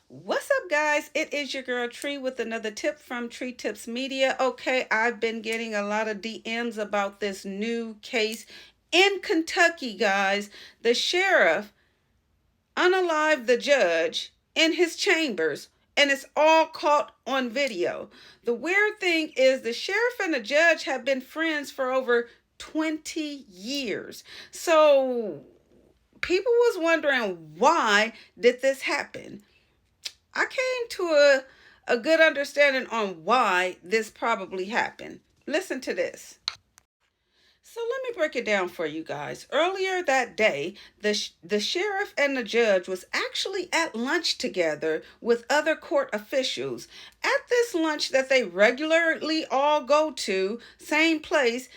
What's up, guys? It is your girl Tree with another tip from Tree Tips Media. Okay, I've been getting a lot of DMs about this new case in Kentucky, guys. The sheriff unalived the judge in his chambers, and it's all caught on video. The weird thing is, the sheriff and the judge have been friends for over 20 years. So, people was wondering, why did this happen? I came to a good understanding on why this probably happened. Listen to this. So let me break it down for you guys. Earlier that day, the sheriff and the judge was actually at lunch together with other court officials. At this lunch that they regularly all go to, same place,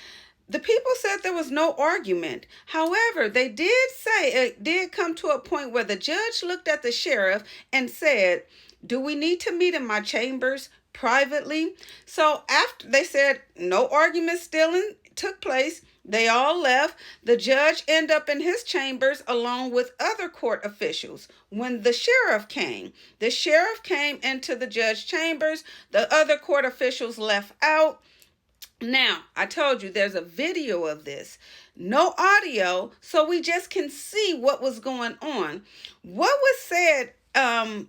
the people said there was no argument. However, they did say it did come to a point where the judge looked at the sheriff and said, "Do we need to meet in my chambers privately?" So after they said no argument still took place, they all left. The judge ended up in his chambers along with other court officials. When the sheriff came into the judge's chambers. The other court officials left out. Now, I told you there's a video of this, no audio, so we just can see what was going on. What was said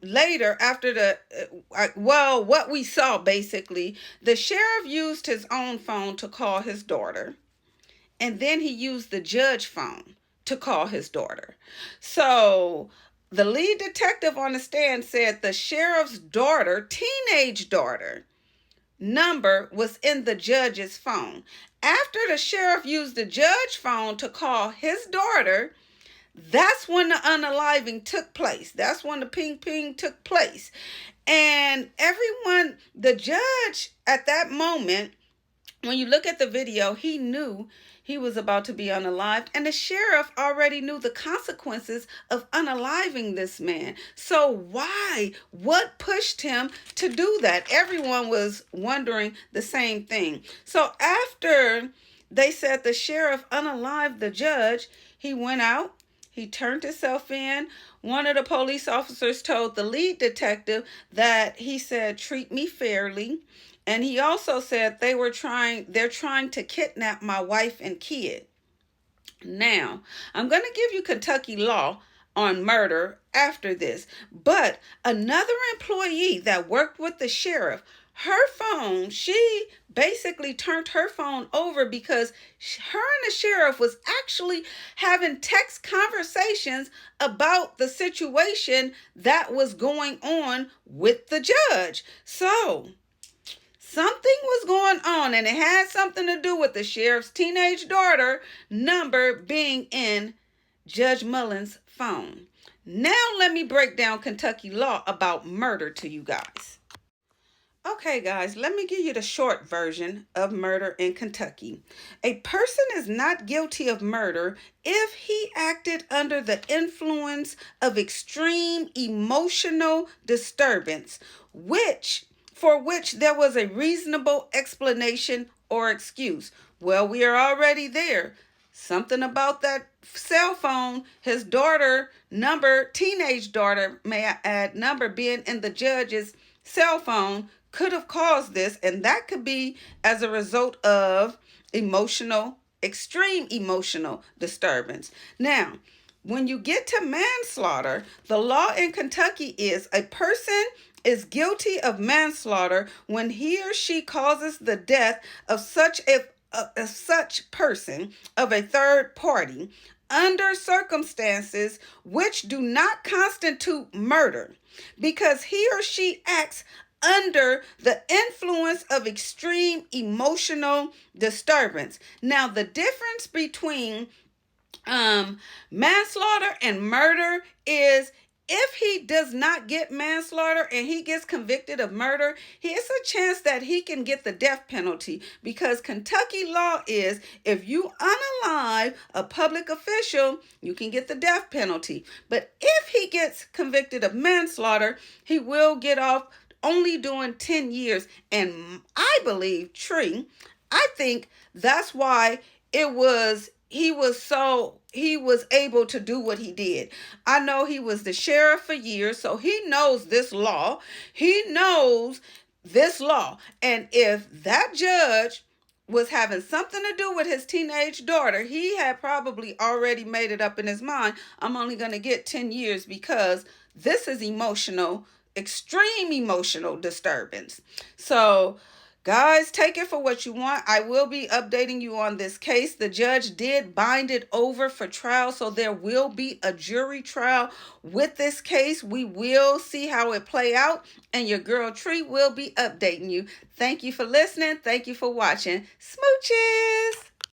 later after what we saw basically, the sheriff used his own phone to call his daughter, and then he used the judge phone to call his daughter. So the lead detective on the stand said the sheriff's daughter, teenage daughter, number was in the judge's phone. After the sheriff used the judge phone to call his daughter, that's when the unaliving took place. That's when the ping ping took place. And everyone, the judge at that moment, when you look at the video, he knew he was about to be unalived, and the sheriff already knew the consequences of unaliving this man. So why? What pushed him to do that? Everyone was wondering the same thing. So after they said the sheriff unalived the judge, he went out. He turned himself in. One of the police officers told the lead detective that he said, "Treat me fairly." And he also said they're trying to kidnap my wife and kid. Now, I'm going to give you Kentucky law on murder after this. But another employee that worked with the sheriff, her phone, she basically turned her phone over because her and the sheriff was actually having text conversations about the situation that was going on with the judge. So something was going on, and it had something to do with the sheriff's teenage daughter number being in Judge Mullins' phone. Now let me break down Kentucky law about murder to you guys. Okay, guys, let me give you the short version of murder in Kentucky. A person is not guilty of murder if he acted under the influence of extreme emotional disturbance, for which there was a reasonable explanation or excuse. Well, we are already there. Something about that cell phone, his daughter number, teenage daughter, may I add, number being in the judge's cell phone could have caused this, and that could be as a result of extreme emotional disturbance. Now, when you get to manslaughter, the law in Kentucky is a person is guilty of manslaughter when he or she causes the death of such person of a third party under circumstances which do not constitute murder, because he or she acts under the influence of extreme emotional disturbance. Now, the difference between manslaughter and murder is, if he does not get manslaughter and he gets convicted of murder, here's a chance that he can get the death penalty, because Kentucky law is, if you unalive a public official, you can get the death penalty. But if he gets convicted of manslaughter, he will get off only doing 10 years. And I believe, I think that's why it was he was able to do what he did. I know he was the sheriff for years, so he knows this law. He knows this law. And if that judge was having something to do with his teenage daughter, he had probably already made it up in his mind, I'm only going to get 10 years because this is emotional, extreme emotional disturbance. So guys, take it for what you want. I will be updating you on this case. The judge did bind it over for trial, so there will be a jury trial with this case. We will see how it play out, and your girl Tree will be updating you. Thank you for listening. Thank you for watching. Smooches!